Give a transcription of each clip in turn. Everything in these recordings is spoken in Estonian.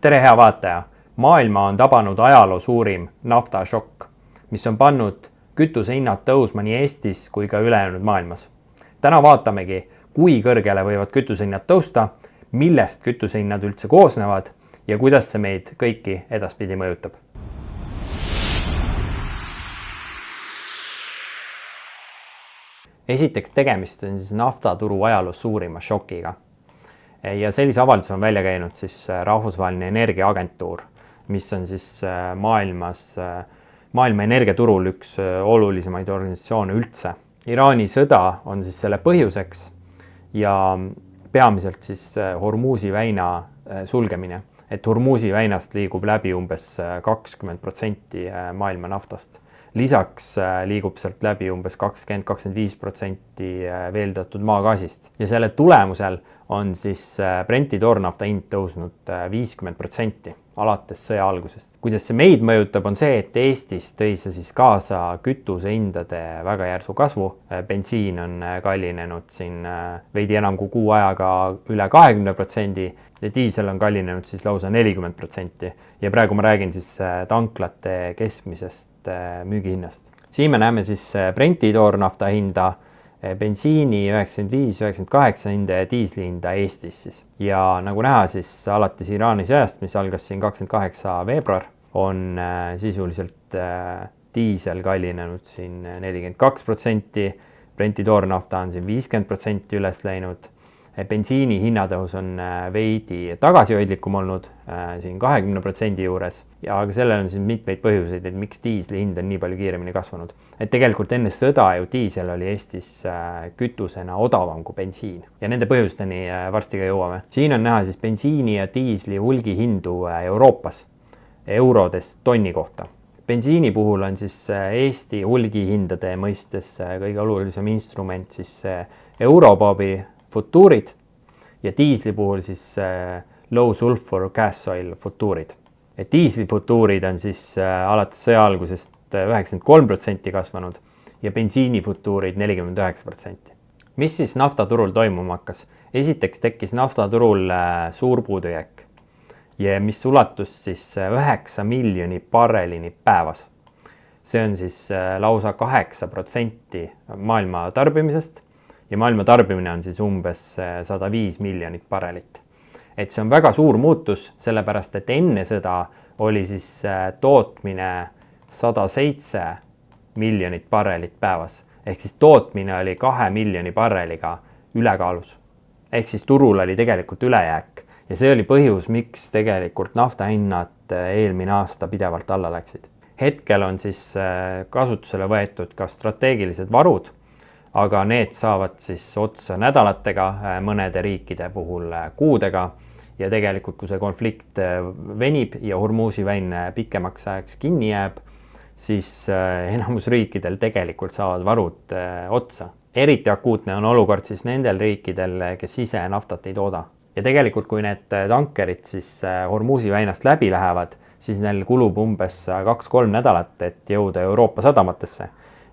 tere, hea vaataja! Maailma on tabanud ajaloo suurim naftašokk, mis on pannud kütusehinnad tõusma nii Eestis kui ka ülejäänud maailmas. Täna vaatamegi, kui kõrgele võivad kütusehinnad tõusta, millest kütusehinnad üldse koosnevad ja kuidas see meid kõiki edaspidi mõjutab. Esiteks tegemist on naftaturu ajaloos suurima šokiga. Ja sellise avalduse on välja käinud Rahvusvaheline Energiaagentuur, mis on maailma energiaturul üks olulisemaid organisatsioone üldse. Iraani sõda on selle põhjuseks ja peamiselt Hormuzi väina sulgemine. Et Hormuzi väinast liigub läbi umbes 20% maailma naftast. Lisaks liigub sealt läbi umbes 20-25% veeldatud maagaasist. Ja selle tulemusel on Brenti toornafta hind tõusnud 50% alates sõja algusest. Kuidas see meid mõjutab, on see, et Eestis tõi see kaasa kütusehindade väga järsu kasvu. Bensiin on kallinenud veidi enam kui kuu ajaga üle 20% ja diisel on kallinenud lausa 40%. Ja praegu ma räägin tanklate keskmisest müügihinnast. Siin me näeme Brenti toornafta hinda, bensiini 95-98 hinda ja diisli hinda Eestis. Ja nagu näha, alates Iraani sõjast, mis algas 28. veebruar, on sisuliselt diisel kallinenud 42%, Brenti toornafta on 50% üles läinud. Bensiini hinnatõus on veidi tagasihoidlikum olnud 20% juures, ja aga sellel on mitmeid põhjuseid, et miks diisli hind on nii palju kiiremini kasvanud. Et tegelikult enne sõda ju diisel oli Eestis kütusena odavam kui bensiin ja nende põhjusteni varsti ka jõuame. Siin on näha bensiini ja diisli hulgihindu Euroopas eurodes tonni kohta. Bensiini puhul on Eesti hulgihindade mõistes kõige olulisem instrument Eurobobi futuurid ja diisli puhul low sulfur gas oil futuurid. Et diisli futuurid on alates sõja algusest 93% kasvanud ja bensiini futuurid 49%. Mis naftaturul toimuma hakkas? Esiteks tekkis naftaturul suur puudujääk, ja mis ulatus 9 miljoni barrelini päevas. See on lausa 8% maailma tarbimisest. Ja maailma tarbimine on umbes 105 miljonit barrelit. Et see on väga suur muutus, sellepärast et enne sõda oli tootmine 107 miljonit barrelit päevas. Ehk tootmine oli 2 miljoni barreliga ülekaalus. Ehk turul oli tegelikult ülejääk. Ja see oli põhjus, miks tegelikult naftahinnad eelmine aasta pidevalt alla läksid. Hetkel on kasutusele võetud ka strateegilised varud, aga need saavad otsa nädalatega, mõnede riikide puhul kuudega, ja tegelikult kui see konflikt venib ja Hormuzi väin pikemaks ajaks kinni jääb, siis enamus riikidel tegelikult saavad varud otsa. Eriti akuutne on olukord nendel riikidel, kes ise naftat ei tooda. Ja tegelikult kui need tankerid Hormuzi väinast läbi lähevad, siis neil kulub umbes 2-3 nädalat, et jõuda Euroopa sadamatesse.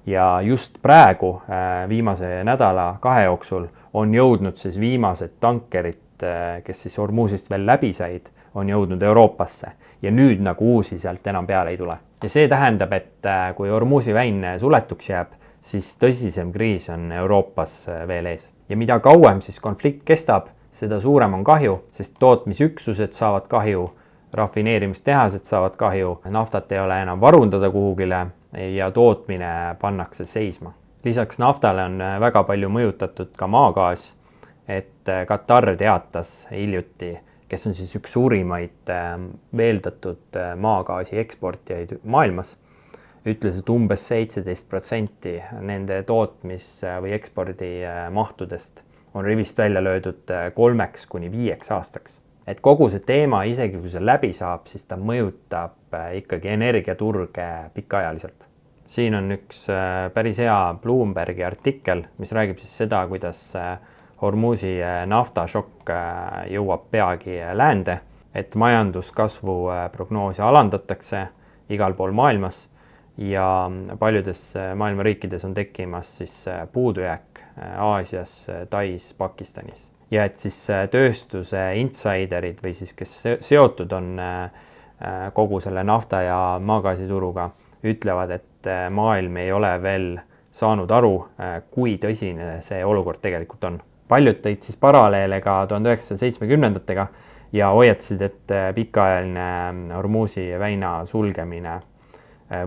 Ja just praegu viimase nädala 2 jooksul on jõudnud viimased tankerid, kes Hormuzist veel läbi said, on jõudnud Euroopasse. Ja nüüd nagu uusi sealt enam peale ei tule. Ja see tähendab, et kui Hormuzi väin suletuks jääb, siis tõsisem kriis on Euroopas veel ees. Ja mida kauem konflikt kestab, seda suurem on kahju, sest tootmisüksused saavad kahju, rafineerimistehased saavad kahju, naftat ei ole enam varundada kuhugile ja tootmine pannakse seisma. Lisaks naftale on väga palju mõjutatud ka maagaas, et Katar teatas hiljuti, kes on üks suurimaid veeldatud maagaasi eksportijaid maailmas, ütles, et umbes 17% nende tootmis- või ekspordi mahtudest on rivist välja löödud 3-5 aastaks. Et kogu see teema, isegi kui see läbi saab, siis ta mõjutab ikkagi energiaturge pikaajaliselt. Siin on üks päris hea Bloombergi artikkel, mis räägib seda, kuidas Hormuzi naftašokk jõuab peagi läände, et majanduskasvu prognoosi alandatakse igal pool maailmas ja paljudes maailma riikides on tekkimas puudujääk Aasias, Tais, Pakistanis. ja et siis tööstuse insiderid või siis kes seotud on kogu selle nafta ja maagaasituruga, ütlevad, et maailm ei ole veel saanud aru, kui tõsine see olukord tegelikult on. Paljud tõid siis paralleele ka 1970-ndatega ja hoiatasid, et pikaajaline Hormuzi väina sulgemine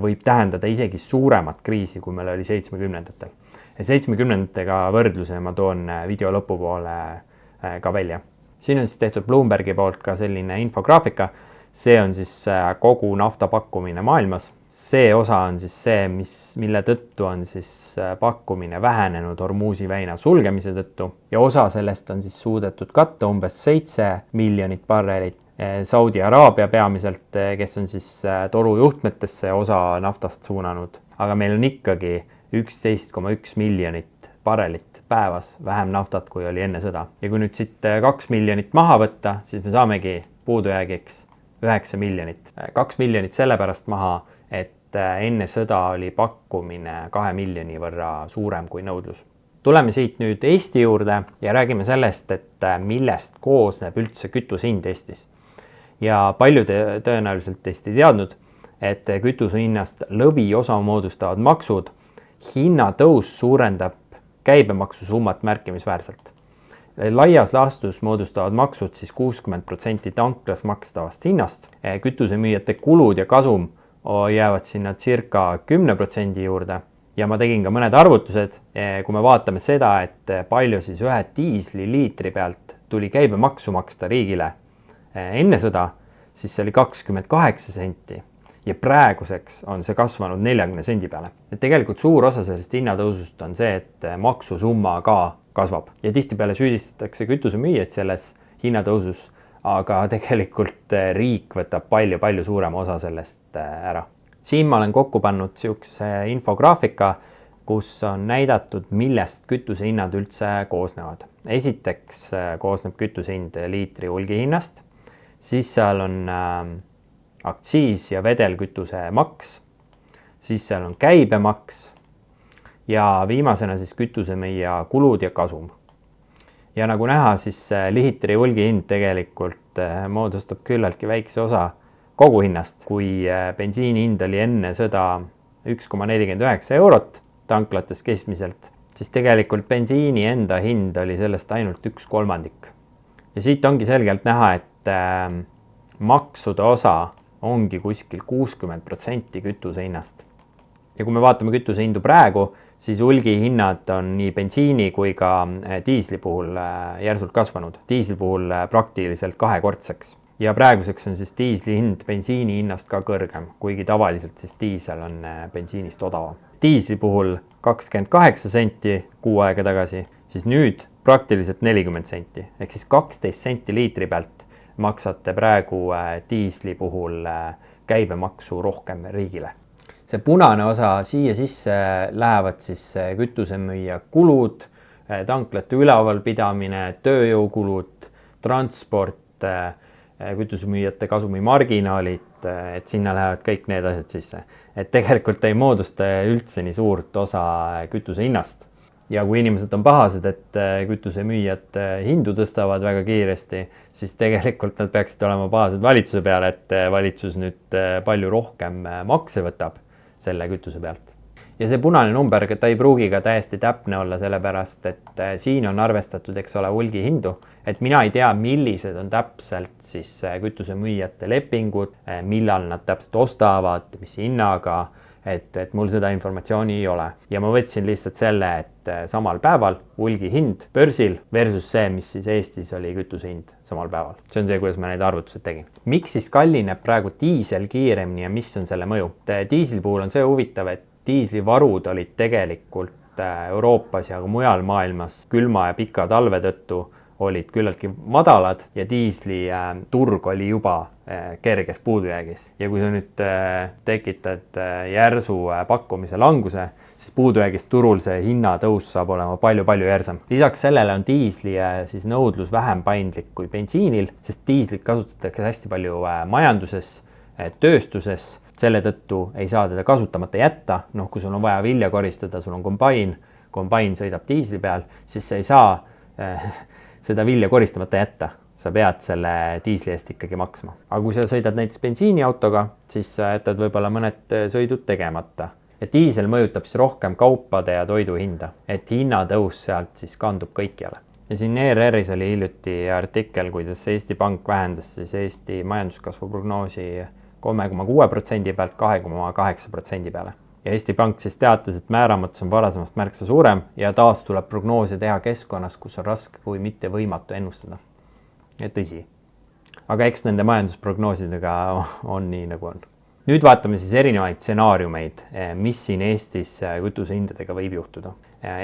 võib tähendada isegi suuremat kriisi, kui meil oli 70-ndatel. 70-ndatega võrdluse ma toon video lõpupoole ka välja. Siin on siis tehtud Bloombergi poolt ka selline infograafika. See on siis kogu nafta pakkumine maailmas. See osa on siis see, mille tõttu on siis pakkumine vähenenud Hormuzi väina sulgemise tõttu ja osa sellest on siis suudetud katta umbes 7 miljonit barrelit. Saudi Araabia peamiselt, kes on siis torujuhtmetesse osa naftast suunanud, aga meil on ikkagi 11,1 miljonit barrelit päevas vähem naftat, kui oli enne sõda. Ja kui nüüd siit 2 miljonit maha võtta, siis me saamegi puudujäägiks 9 miljonit. 2 miljonit sellepärast maha, et enne sõda oli pakkumine 2 miljoni võrra suurem kui nõudlus. Tuleme siit nüüd Eesti juurde ja räägime sellest, et millest koosneb üldse kütusehind Eestis. Ja paljud tõenäoliselt teist ei teadnud, et kütusehinnast lõviosa moodustavad maksud. Hinnatõus suurendab käibemaksusummat märkimisväärselt. Laias laastus moodustavad maksud siis 60% tanklas makstavast hinnast. Kütusemüüjate kulud ja kasum jäävad sinna circa 10% juurde. Ja ma tegin ka mõned arvutused, kui me vaatame seda, et palju siis ühe diisliliitri pealt tuli käibemaksu maksta riigile enne sõda, siis see oli 28 senti ja praeguseks on see kasvanud 40 sendi peale. Et tegelikult suur osa sellest hinnatõusust on see, et maksusumma ka kasvab ja tihtipeale süüdistatakse kütusemüüjaid selles hinnatõusus, aga tegelikult riik võtab palju suurema osa sellest ära. Siin ma olen kokku pannud siukse infograafika, kus on näidatud, millest kütusehinnad üldse koosnevad. Esiteks koosneb kütusehind liitri hulgihinnast, siis seal on aktsiis ja vedelkütuse maks, siis seal on käibemaks ja viimasena siis kütusemüüja kulud ja kasum. Ja nagu näha, siis liitri hulgihind tegelikult moodustab küllaltki väikse osa kogu hinnast. Kui bensiini hind oli enne sõda 1,49 eurot tanklates keskmiselt, siis tegelikult bensiini enda hind oli sellest ainult 1/3. Ja siit ongi selgelt näha, et maksude osa ongi kuskil 60% kütuse hinnast. Ja kui me vaatame kütuse hindu praegu, siis hulgihinnad on nii bensiini kui ka diisli puhul järsult kasvanud. Diisli puhul praktiliselt 2-kordseks. Ja praeguseks on siis diisli hind bensiini hinnast ka kõrgem, kuigi tavaliselt siis diisel on bensiinist odavam. Diisli puhul 28 senti kuu aega tagasi, siis nüüd praktiliselt 40 senti, ehk siis 12 senti liitri pealt maksate praegu diisli puhul käibemaksu rohkem riigile. See punane osa siia sisse lähevad siis kütusemüüja kulud, tanklate ülevalpidamine, tööjõukulud, transport, kütusemüüjate kasumimarginaalid, et sinna lähevad kõik need asjad sisse. Et tegelikult ei moodusta üldse nii suurt osa kütuse hinnast. Ja kui inimesed on pahased, et kütusemüüjad hindu tõstavad väga kiiresti, siis tegelikult nad peaksid olema pahased valitsuse peale, et valitsus nüüd palju rohkem makse võtab selle kütuse pealt. Ja see punane number, ta ei pruugi ka täiesti täpne olla, sellepärast, et siin on arvestatud, eks ole, hulgihindu, et mina ei tea, millised on täpselt siis kütusemüüjate lepingud, millal nad täpselt ostavad, mis hinnaga, et mul seda informatsiooni ei ole. Ja ma võtsin lihtsalt selle, et samal päeval hulgihind börsil versus see, mis siis Eestis oli kütusehind samal päeval. See on see, kuidas ma neid arvutused tegin. Miks siis kallineb praegu diisel kiiremini ja mis on selle mõju? Diisli puhul on see huvitav, et diislivarud olid tegelikult Euroopas ja mujal maailmas külma ja pika talve tõttu olid küllaltki madalad ja diisli turg oli juba kerges puudujäägis. Ja kui sa nüüd tekitad järsu pakkumise languse, siis puudujäägis turul see hinnatõus saab olema palju järsem. Lisaks sellele on diisli siis nõudlus vähem paindlik kui bensiinil, sest diislit kasutatakse hästi palju majanduses, tööstuses. Selle tõttu ei saa teda kasutamata jätta. Kui sul on vaja vilja koristada, sul on kombain sõidab diisli peal, siis sa seda vilja koristamata jätta, sa pead selle diisli eest ikkagi maksma. aga kui sa sõidad näiteks bensiiniautoga, siis sa jätad võib-olla mõned sõidud tegemata. ja diisel mõjutab siis rohkem kaupade ja toidu hinda, et hinnatõus sealt siis kandub kõikjale. ja siin ERR-is oli hiljuti artikkel, kuidas Eesti Pank vähendas siis Eesti majanduskasvu prognoosi 3,6% pealt 2,8% peale. ja Eesti Pank siis teatas, et määramatus on varasemast märksa suurem ja taas tuleb prognoose teha keskkonnas, kus on raske kui mitte võimatu ennustada. ja tõsi. aga eks nende majandusprognoosidega on nii, nagu on. Nüüd vaatame siis erinevaid stsenaariumeid, mis siin Eestis kütusehindadega võib juhtuda.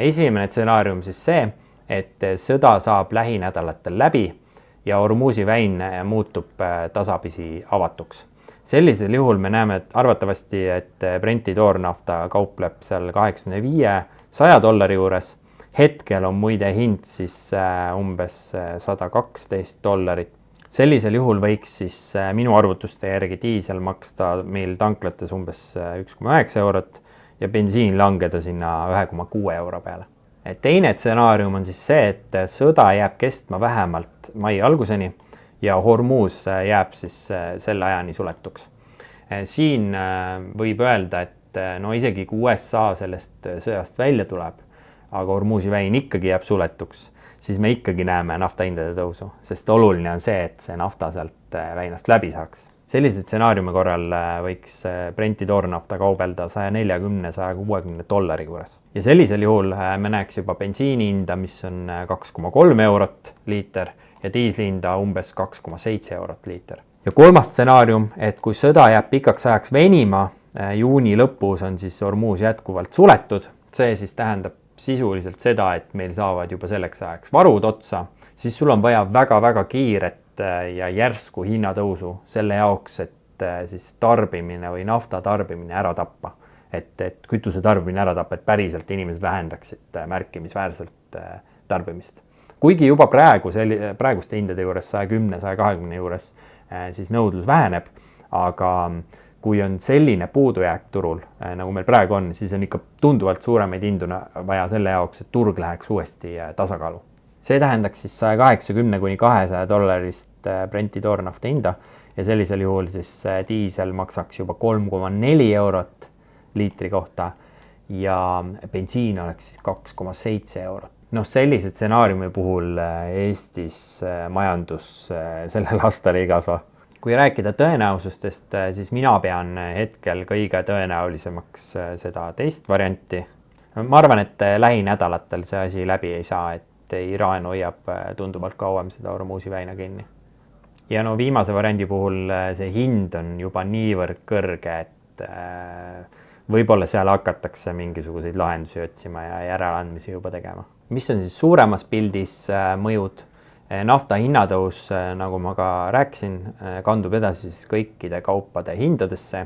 Esimene stsenaarium siis see, et sõda saab lähinädalatel läbi ja Hormuzi väin muutub tasapisi avatuks. Sellisel juhul me näeme arvatavasti, et Brenti toornafta kaupleb seal $85–100 juures. Hetkel on muide hind siis umbes $112. Sellisel juhul võiks siis minu arvutuste järgi diisel maksta meil tanklates umbes 1,9 eurot ja bensiin langeda sinna 1,6 euro peale. Teine stsenaarium on siis see, et sõda jääb kestma vähemalt mai alguseni ja Hormuz jääb siis selle ajani suletuks. Siin võib öelda, et no isegi kui USA sellest sõjast välja tuleb, aga Hormuzi väin ikkagi jääb suletuks, siis me ikkagi näeme naftahindade tõusu, sest oluline on see, et see nafta sealt väinast läbi saaks. Sellise stsenaariumi korral võiks Brenti toornafta kaubelda $140–160 juures. Ja sellisel juhul me näeks juba bensiini hinda, mis on 2,3 eurot liiter ja diisli hinda umbes 2,7 eurot liiter. Ja kolmas stsenaarium, et kui sõda jääb pikaks ajaks venima, juuni lõpus on siis Hormuz jätkuvalt suletud, see siis tähendab sisuliselt seda, et meil saavad juba selleks ajaks varud otsa, siis sul on vaja väga-väga kiiret ja järsku hinnatõusu selle jaoks, et siis tarbimine või nafta tarbimine ära tappa. Et kütuse tarbimine ära tappa, et päriselt inimesed vähendaksid märkimisväärselt tarbimist. Kuigi juba praeguste hindade juures 110–120 juures siis nõudlus väheneb, aga kui on selline puudujääk turul, nagu meil praegu on, siis on ikka tunduvalt suuremaid hindu vaja selle jaoks, et turg läheks uuesti tasakaalu. See tähendaks siis $180–200 Brenti toornafta hinda ja sellisel juhul siis diisel maksaks juba 3,4 eurot liitri kohta ja bensiin oleks siis 2,7 eurot. Sellise stsenaariumi puhul Eestis majandus sellel aastal ei kasva. Kui rääkida tõenäosustest, siis mina pean hetkel kõige tõenäolisemaks seda teist varianti. Ma arvan, et lähinädalatel see asi läbi ei saa, et Iraan hoiab tunduvalt kauem seda Hormuzi väina kinni. Ja viimase variandi puhul see hind on juba niivõrd kõrge, et võib-olla seal hakatakse mingisuguseid lahendusi otsima ja järeleandmisi juba tegema. Mis on siis suuremas pildis mõjud? Nafta hinnatõus, nagu ma ka rääkisin, kandub edasi siis kõikide kaupade hindadesse,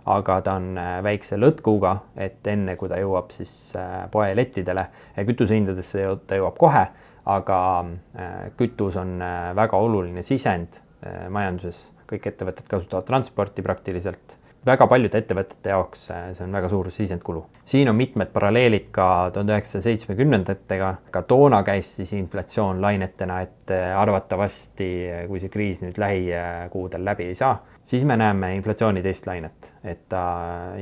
aga ta on väikse lõtkuga, et enne kui ta jõuab siis poelettidele, kütusehindadesse ta jõuab kohe, aga kütus on väga oluline sisend majanduses. Kõik ettevõtted kasutavad transporti praktiliselt. Väga paljude ettevõtete jaoks see on väga suur sisendkulu. Siin on mitmed paralleelid ka 1970-ndatega. Ka toona käis siis inflatsioon lainetena, et arvatavasti, kui see kriis nüüd lähikuudel läbi ei saa, siis me näeme inflatsiooni teist lainet, et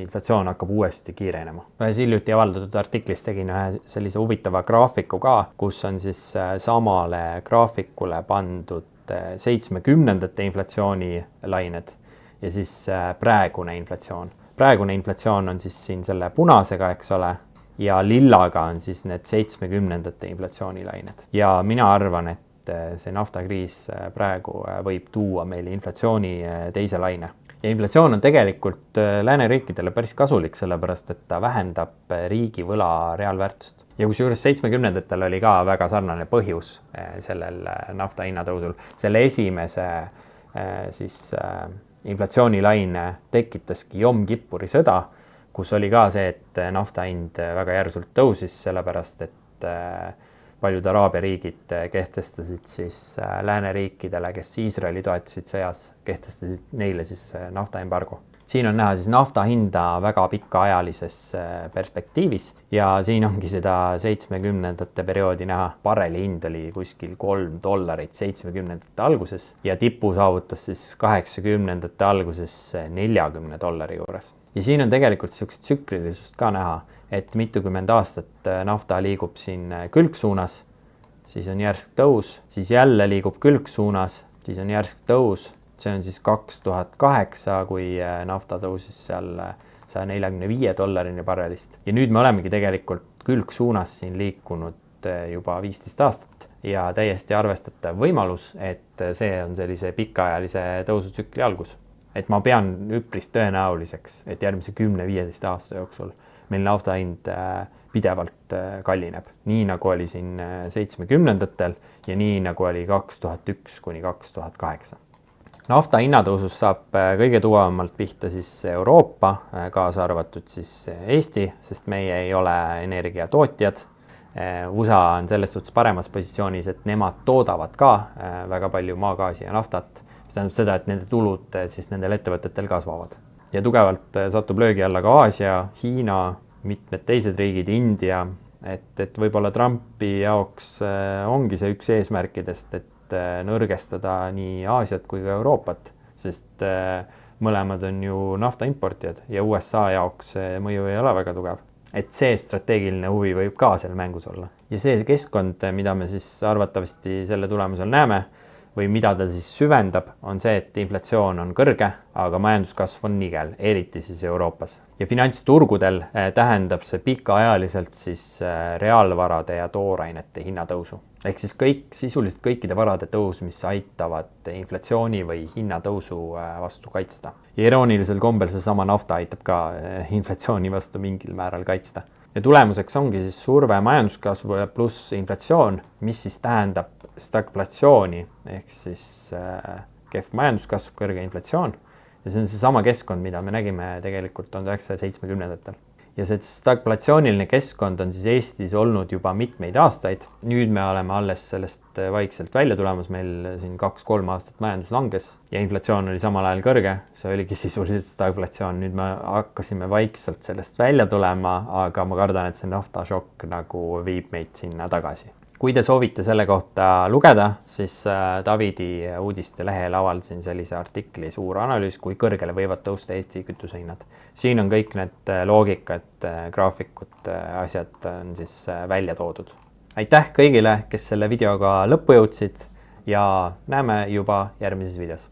inflatsioon hakkab uuesti kiirenema. Ühes hiljuti avaldatud artiklis tegin ühe sellise huvitava graafiku ka, kus on siis samale graafikule pandud 70-ndate inflatsiooni lained ja siis praegune inflatsioon. Praegune inflatsioon on siis siin selle punasega, eks ole, ja lillaga on siis need 70-ndate inflatsioonilained. Ja mina arvan, et see naftakriis praegu võib tuua meile inflatsiooni teise laine. Ja inflatsioon on tegelikult lääneriikidele päris kasulik, sellepärast et ta vähendab riigi võla reaalväärtust. Ja kusjuures 70-ndatel oli ka väga sarnane põhjus sellel nafta hinnatõusul. Selle esimese siis inflatsioonilaine tekitaski Jom Kippuri sõda, kus oli ka see, et nafta hind väga järsult tõusis, sellepärast et paljud Araabia riigid kehtestasid siis lääneriikidele, kes Iisraeli toetasid sõjas, kehtestasid neile siis naftaembargo. Siin on näha siis nafta hinda väga pikaajalises perspektiivis ja siin ongi seda 70ndate perioodi näha. Barreli hind oli kuskil $3 70ndate alguses ja tipu saavutas siis 80ndate alguses $40 juures. Ja siin on tegelikult niisugust tsüklilisust ka näha, et mitukümmend aastat nafta liigub siin külgsuunas, siis on järsk tõus, siis jälle liigub külgsuunas, siis on järsk tõus. See on siis 2008, kui nafta tõusis seal $145 barrelist. Ja nüüd me olemegi tegelikult külgsuunas siin liikunud juba 15 aastat ja täiesti arvestatav võimalus, et see on sellise pikaajalise tõusutsükli algus. Et ma pean üpris tõenäoliseks, et järgmise 10-15 aasta jooksul meil nafta hind pidevalt kallineb. Nii nagu oli siin 70ndatel ja nii nagu oli 2001 kuni 2008. Nafta hinnatõusus saab kõige tugevamalt pihta siis Euroopa, kaasa arvatud siis Eesti, sest meie ei ole energiatootjad. USA on selles suhtes paremas positsioonis, et nemad toodavad ka väga palju maagaasi ja naftat, mis tähendab seda, et nende tulud siis nendel ettevõtetel kasvavad. Ja tugevalt satub löögi alla ka Aasia, Hiina, mitmed teised riigid, India, et võib-olla Trumpi jaoks ongi see üks eesmärkidest, et nõrgestada nii Aasiat kui ka Euroopat, sest mõlemad on ju nafta importijad ja USA jaoks see mõju ei ole väga tugev. Et see strateegiline huvi võib ka seal mängus olla. Ja see keskkond, mida me siis arvatavasti selle tulemusel näeme või mida ta siis süvendab, on see, et inflatsioon on kõrge, aga majanduskasv on nigel, eriti siis Euroopas. Ja finantsturgudel tähendab see pikaajaliselt siis reaalvarade ja toorainete hinnatõusu. Ehk siis sisuliselt kõikide varade tõus, mis aitavad inflatsiooni või hinnatõusu vastu kaitsta. Ja iroonilisel kombel seesama nafta aitab ka inflatsiooni vastu mingil määral kaitsta. Ja tulemuseks ongi siis surve majanduskasvule pluss inflatsioon, mis siis tähendab stagflatsiooni ehk siis kehv majanduskasv, kõrge inflatsioon. Ja see on seesama keskkond, mida me nägime tegelikult 1970ndatel. Ja see stagflatsiooniline keskkond on siis Eestis olnud juba mitmeid aastaid. Nüüd me oleme alles sellest vaikselt välja tulemas, meil siin 2-3 aastat majandus langes ja inflatsioon oli samal ajal kõrge. See oligi sisuliselt stagflatsioon. Nüüd me hakkasime vaikselt sellest välja tulema, aga ma kardan, et see naftašokk nagu viib meid sinna tagasi. Kui te soovite selle kohta lugeda, siis Davidi uudiste lehel avaldasin sellise artikli suur analüüs, kui kõrgele võivad tõusta Eesti kütusehinnad. Siin on kõik need loogikad, graafikud, asjad on siis välja toodud. Aitäh kõigile, kes selle videoga lõppu jõudsid ja näeme juba järgmises videos.